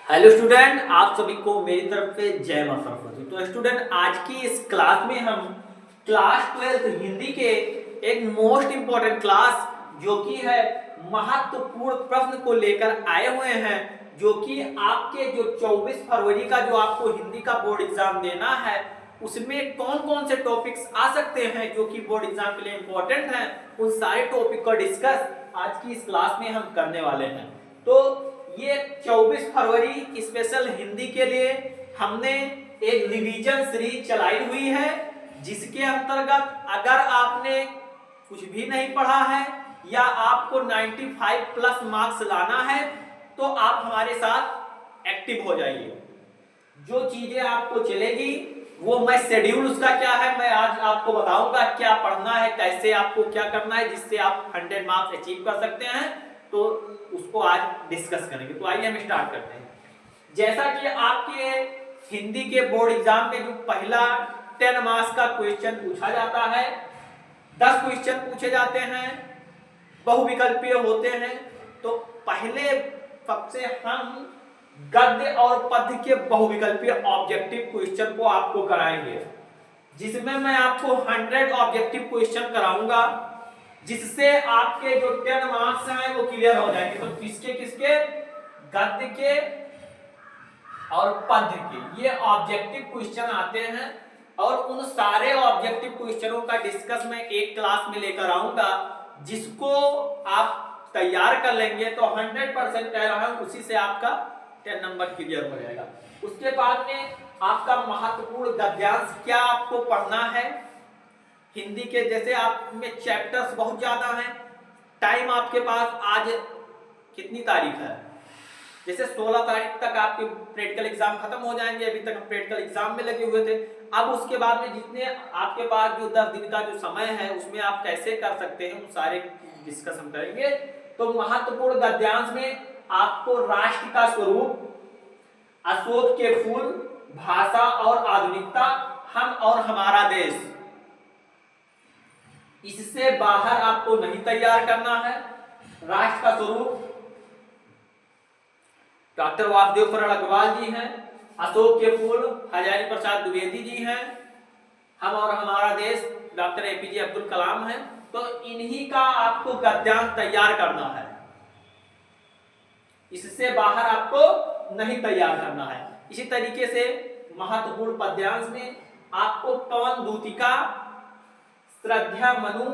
Hello student, आप सभी को मेरी तरफ से जय मां सरस्वती। तो स्टूडेंट, आज की इस क्लास में हम क्लास 12 हिंदी के एक मोस्ट इंपॉर्टेंट क्लास जो कि है महत्वपूर्ण प्रश्न को लेकर आए हुए हैं, जो कि आपके जो 24 फरवरी का जो आपको हिंदी का बोर्ड एग्जाम देना है उसमें कौन कौन से टॉपिक्स आ सकते हैं जो कि बोर्ड एग्जाम के लिए इंपॉर्टेंट हैं, उन सारे टॉपिक का डिस्कस आज की इस क्लास में हम करने वाले हैं। तो ये 24 फरवरी स्पेशल हिंदी के लिए हमने एक रिवीजन सीरीज चलाई हुई है, जिसके अंतर्गत अगर आपने कुछ भी नहीं पढ़ा है या आपको 95 प्लस मार्क्स लाना है तो आप हमारे साथ एक्टिव हो जाइए। जो चीजें आपको चलेगी वो मैं शेड्यूल उसका क्या है मैं आज आपको बताऊंगा, क्या पढ़ना है, कैसे आपको क्या करना है जिससे आप 100 मार्क्स अचीव कर सकते हैं। तो उसको आज डिस्कस करेंगे। तो आइए हम स्टार्ट करते हैं। जैसा कि आपके हिंदी के बोर्ड एग्जाम में जो पहला 10 मार्क्स का क्वेश्चन पूछा जाता है, 10 क्वेश्चन पूछे जाते हैं, बहुविकल्पीय होते हैं। तो पहले सबसे हम गद्य और पद्य के बहुविकल्पीय ऑब्जेक्टिव क्वेश्चन को आपको कराएंगे, जिसमें मैं आपको 100 ऑब्जेक्टिव क्वेश्चन कराऊंगा, जिससे आपके जो 10 मार्क्स हैं वो क्लियर हो जाएंगे। तो किसके किसके, गद्य के और पद्य के ये ऑब्जेक्टिव क्वेश्चन आते हैं, और उन सारे ऑब्जेक्टिव क्वेश्चनों का डिस्कस मैं एक क्लास में लेकर आऊंगा, जिसको आप तैयार कर लेंगे तो 100% कह रहा हूं उसी से आपका 10 नंबर क्लियर हो जाएगा। उसके बाद में आपका महत्वपूर्ण गद्यांश क्या आपको पढ़ना है हिंदी के। जैसे आप में चैप्टर्स बहुत ज्यादा हैं, टाइम आपके पास आज कितनी तारीख है, जैसे 16 तारीख तक आपके प्रैक्टिकल एग्जाम खत्म हो जाएंगे। अभी तक हम प्रैक्टिकल एग्जाम में लगे हुए थे। अब उसके बाद में जितने आपके पास जो 10 दिन का जो समय है उसमें आप कैसे कर सकते हैं, उन सारे डिस्कस हम करेंगे। तो महत्वपूर्ण गद्यांश में आपको राष्ट्र का स्वरूप, अशोक के फूल, भाषा और आधुनिकता, हम और हमारा देश, इससे बाहर आपको नहीं तैयार करना है। राष्ट्र का स्वरूप डॉक्टर वासुदेव शरण अग्रवाल जी हैं, अशोक के फूल हजारी प्रसाद द्विवेदी जी हैं, हम और हमारा देश डॉक्टर एपीजे अब्दुल कलाम हैं। तो इन्हीं का आपको गद्यांश तैयार करना है, इससे बाहर आपको नहीं तैयार करना है। इसी तरीके से महत्वपूर्ण पद्यांश में आपको पवन दूतिका, श्रद्धा मनु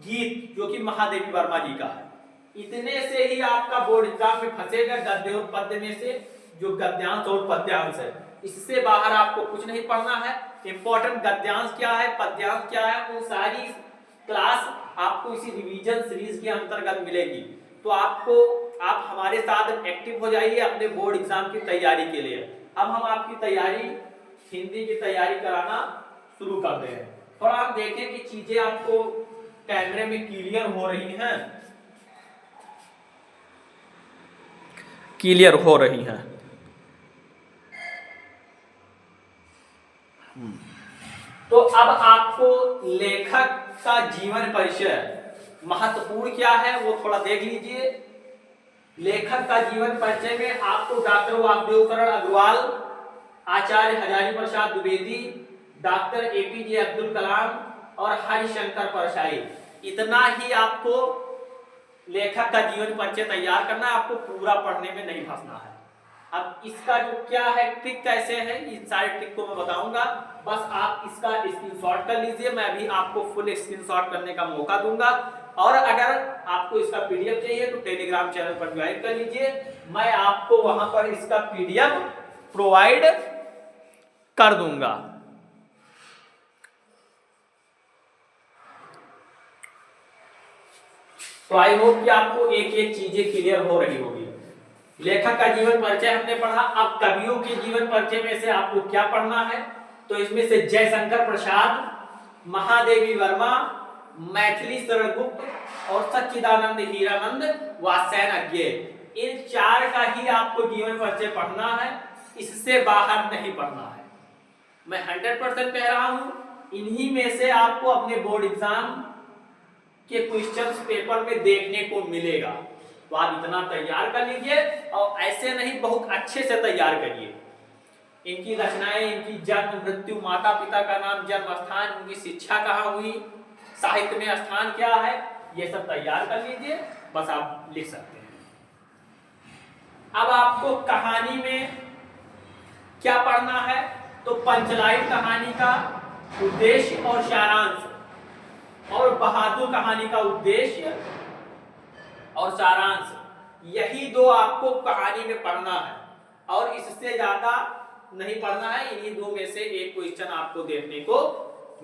गीत जो कि महादेवी वर्मा जी का है, इतने से ही आपका बोर्ड एग्जाम में फंसेगा। गद्य और पद्य में से जो गद्यांश और पद्यांश है, इससे बाहर आपको कुछ नहीं पढ़ना है। इंपॉर्टेंट गद्यांश क्या है, पद्यांश क्या है, उन सारी क्लास आपको इसी रिवीजन सीरीज के अंतर्गत मिलेगी। तो आप हमारे साथ एक्टिव हो जाइए अपने बोर्ड एग्जाम की तैयारी के लिए। अब हम आपकी तैयारी, हिंदी की तैयारी कराना शुरू करते हैं। थोड़ा हम देखें कि चीजें आपको कैमरे में क्लियर हो रही हैं, क्लियर हो रही हैं। तो अब आपको लेखक का जीवन परिचय महत्वपूर्ण क्या है वो थोड़ा देख लीजिए। लेखक का जीवन परिचय में आपको डॉक्टर वासुदेव शरण अग्रवाल, आचार्य हजारी प्रसाद द्विवेदी, डॉक्टर एपीजे अब्दुल कलाम और हरिशंकर परसाई, इतना ही आपको लेखक का जीवन परिचय तैयार करना है। आपको पूरा पढ़ने में नहीं फंसना है। अब इसका जो क्या है, ट्रिक कैसे है, इस सारे ट्रिक को मैं बताऊंगा। बस आप इसका स्क्रीनशॉट कर लीजिए, मैं अभी आपको फुल स्क्रीनशॉट करने का मौका दूंगा। और अगर आपको इसका पीडीएफ चाहिए तो टेलीग्राम चैनल पर ज्वाइन कर लीजिए, मैं आपको वहां पर इसका पीडीएफ प्रोवाइड कर दूंगा। तो आई होप कि आपको एक एक चीजें क्लियर हो रही होगी। लेखक का जीवन परिचय हमने पढ़ा। अब कवियों के जीवन परिचय में से आपको क्या पढ़ना है, तो इसमें से जयशंकर प्रसाद, महादेवी वर्मा, मैथिली शरण गुप्त और सच्चिदानंद हीरानंद वात्स्यायन अज्ञे, इन 4 का ही आपको जीवन परिचय पढ़ना है, इससे बाहर नहीं पढ़ना है। मैं 100% कह रहा हूं, इन्हीं में से आपको अपने बोर्ड एग्जाम के क्वेश्चंस पेपर में देखने को मिलेगा। तो आप इतना तैयार कर लीजिए और ऐसे नहीं बहुत अच्छे से तैयार करिए। इनकी रचनाएं, इनकी जन्म मृत्यु, माता पिता का नाम, जन्म स्थान, उनकी शिक्षा कहाँ हुई, साहित्य में स्थान क्या है, ये सब तैयार कर लीजिए, बस आप लिख सकते हैं। अब आपको कहानी में क्या पढ़ना है, तो पंचलाइन कहानी का उद्देश्य और सारांश, और बहादुर कहानी का उद्देश्य और सारांश, यही दो आपको कहानी में पढ़ना है और इससे ज्यादा नहीं पढ़ना है। इन्हीं दो में से एक क्वेश्चन आपको देखने को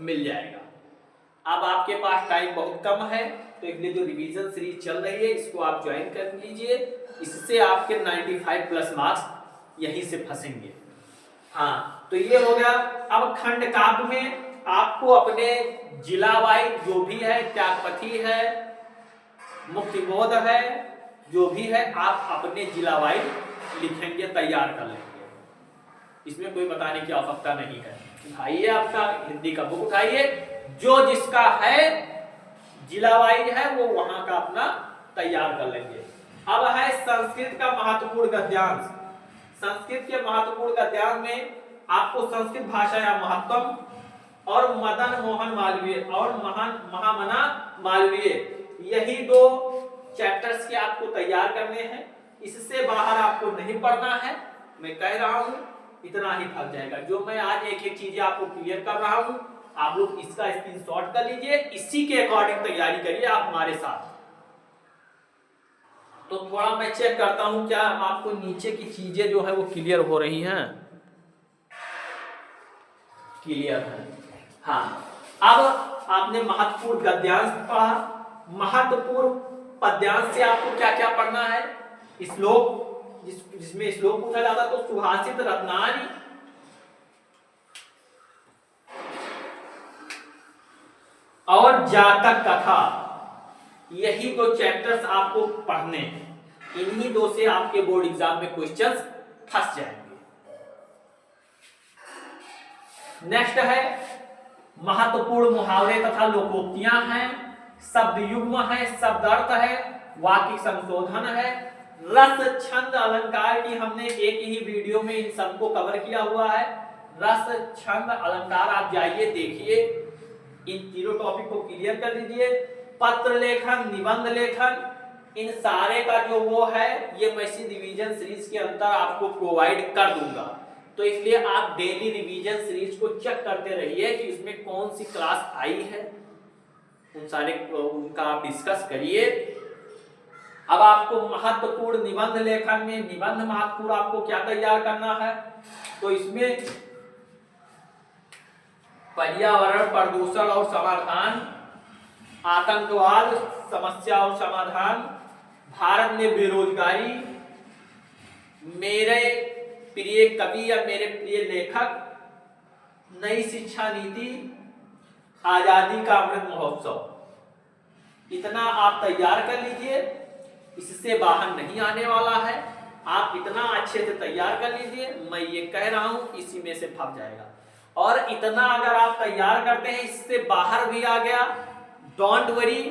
मिल जाएगा। अब आपके पास टाइम बहुत कम है, तो इसलिए जो रिवीजन सीरीज चल रही है इसको आप ज्वाइन कर लीजिए, इससे आपके 95 प्लस मार्क्स यहीं से फंसेंगे। हाँ, तो ये हो गया। अब खंड काव्य में आपको अपने जिला वाइज जो भी है, त्यागपथी है, मुक्तिबोध है, जो भी है आप अपने जिला वाइज लिखेंगे, तैयार कर लेंगे। इसमें कोई बताने की आवश्यकता नहीं है। उठाइए आपका हिंदी का बुक उठाइए, जो जिसका है जिला वाइज है वो वहां का अपना तैयार कर लेंगे। अब है संस्कृत का महत्वपूर्ण गद्यांश। संस्कृत के महत्वपूर्ण गद्यांश में आपको संस्कृत भाषा या महत्तम और मदन मोहन मालवीय और महामना मालवीय, यही दो चैप्टर्स के आपको तैयार करने हैं। इससे बाहर आपको नहीं पढ़ना है, मैं कह रहा हूं, इतना ही थक जाएगा। जो मैं आज एक एक चीजें आपको क्लियर कर रहा हूं, आप लोग इसका स्क्रीनशॉट कर लीजिए, इसी के अकॉर्डिंग तैयारी करिए आप हमारे साथ। तो थोड़ा मैं चेक करता हूं क्या आपको नीचे की चीजें जो है वो क्लियर हो रही हैं। क्लियर है, हाँ। अब आपने महत्वपूर्ण गद्यांश पढ़ा, महत्वपूर्ण पद्यांश से आपको क्या क्या पढ़ना है। श्लोक, जिसमें श्लोक पूछा जाता है, तो सुभाषित, रत्नानी, और जातक कथा, यही दो चैप्टर्स आपको पढ़ने हैं। इन्हीं दो से आपके बोर्ड एग्जाम में क्वेश्चंस फंस जाएंगे। नेक्स्ट है महत्वपूर्ण मुहावरे तथा लोकोक्तियां हैं, शब्द युग्म है, शब्द अर्थ है, वाक्य संशोधन है, रस, छंद, अलंकार की हमने एक ही वीडियो में इन सबको कवर किया हुआ है। रस, छंद, अलंकार आप जाइए देखिए, इन तीनों टॉपिक को क्लियर कर लीजिए। पत्र लेखन, निबंध लेखन, इन सारे का जो वो है ये मैं इसी रिवीजन सीरीज के अंदर आपको प्रोवाइड कर दूंगा। तो इसलिए आप डेली रिवीजन सीरीज को चेक करते रहिए कि इसमें कौन सी क्लास आई है, उन सारे उनका आप डिस्कस करिए। अब आपको महत्वपूर्ण निबंध लेखन में निबंध महत्वपूर्ण आपको क्या तैयार करना है, तो इसमें पर्यावरण प्रदूषण और समाधान, आतंकवाद समस्या और समाधान, भारत में बेरोजगारी, मेरे प्रिय कवि या मेरे प्रिय लेखक, नई शिक्षा नीति, आजादी का अमृत महोत्सव, इतना आप तैयार कर लीजिए। इससे बाहर नहीं आने वाला है, आप इतना अच्छे से तैयार कर लीजिए, मैं ये कह रहा हूं इसी में से फंस जाएगा। और इतना अगर आप तैयार करते हैं इससे बाहर भी आ गया, डोंट वरी,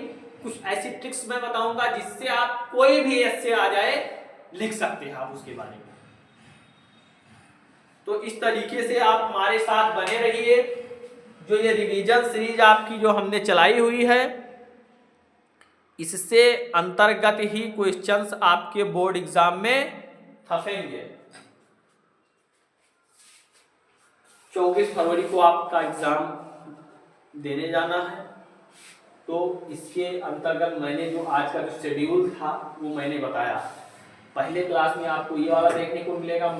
कुछ ऐसी ट्रिक्स मैं बताऊंगा जिससे आप कोई भी ऐसे आ जाए लिख सकते हैं आप उसके बारे में। तो इस तरीके से आप हमारे साथ बने रहिए। जो ये रिवीजन सीरीज आपकी जो हमने चलाई हुई है, इससे अंतर्गत ही क्वेश्चंस आपके बोर्ड एग्जाम में फंसेंगे। 24 फरवरी को आपका एग्जाम देने जाना है, तो इसके अंतर्गत मैंने जो आज का जो शेड्यूल था वो मैंने बताया। पहले क्लास में आपको ये वाला देखने को मिलेगा,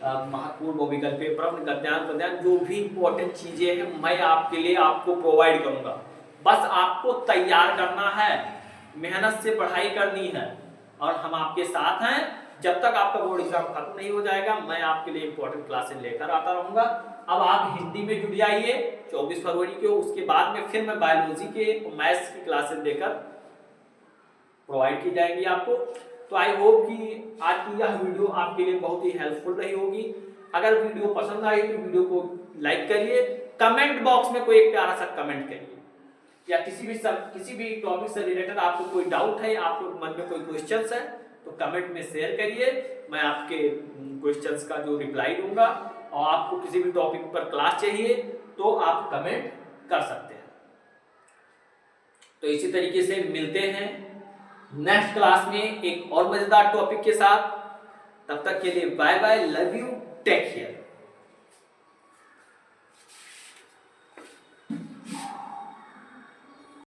महत्वपूर्ण विकल्प प्रश्न, गद्यांश, जो भी इंपॉर्टेंट चीजें हैं मैं आपके लिए आपको प्रोवाइड करूंगा। बस आपको तैयार करना है, मेहनत से पढ़ाई करनी है, और हम आपके साथ हैं। जब तक आपका बोर्ड एग्जाम खत्म नहीं हो जाएगा मैं आपके लिए इंपॉर्टेंट क्लासेस लेकर आता रहूंगा। अब आप हिंदी में जुड़ जाइए 24 फरवरी को, उसके बाद में फिर मैं बायोलॉजी के मैथ्स की क्लासेस देकर प्रोवाइड की जाएंगी आपको। तो आई होप कि आज की यह वीडियो आपके लिए बहुत ही हेल्पफुल रही होगी। अगर वीडियो पसंद आई तो वीडियो को लाइक करिए, कमेंट बॉक्स में कोई एक प्यारा सा कमेंट करिए। या किसी भी टॉपिक से रिलेटेड आपको कोई डाउट है, आपको मन में कोई क्वेश्चंस है तो कमेंट में शेयर करिए, मैं आपके क्वेश्चंस का जो रिप्लाई दूंगा। और आपको किसी भी टॉपिक पर क्लास चाहिए तो आप कमेंट कर सकते हैं। तो इसी तरीके से मिलते हैं नेक्स्ट क्लास में एक और मजेदार टॉपिक के साथ। तब तक के लिए bye bye, love you, take care.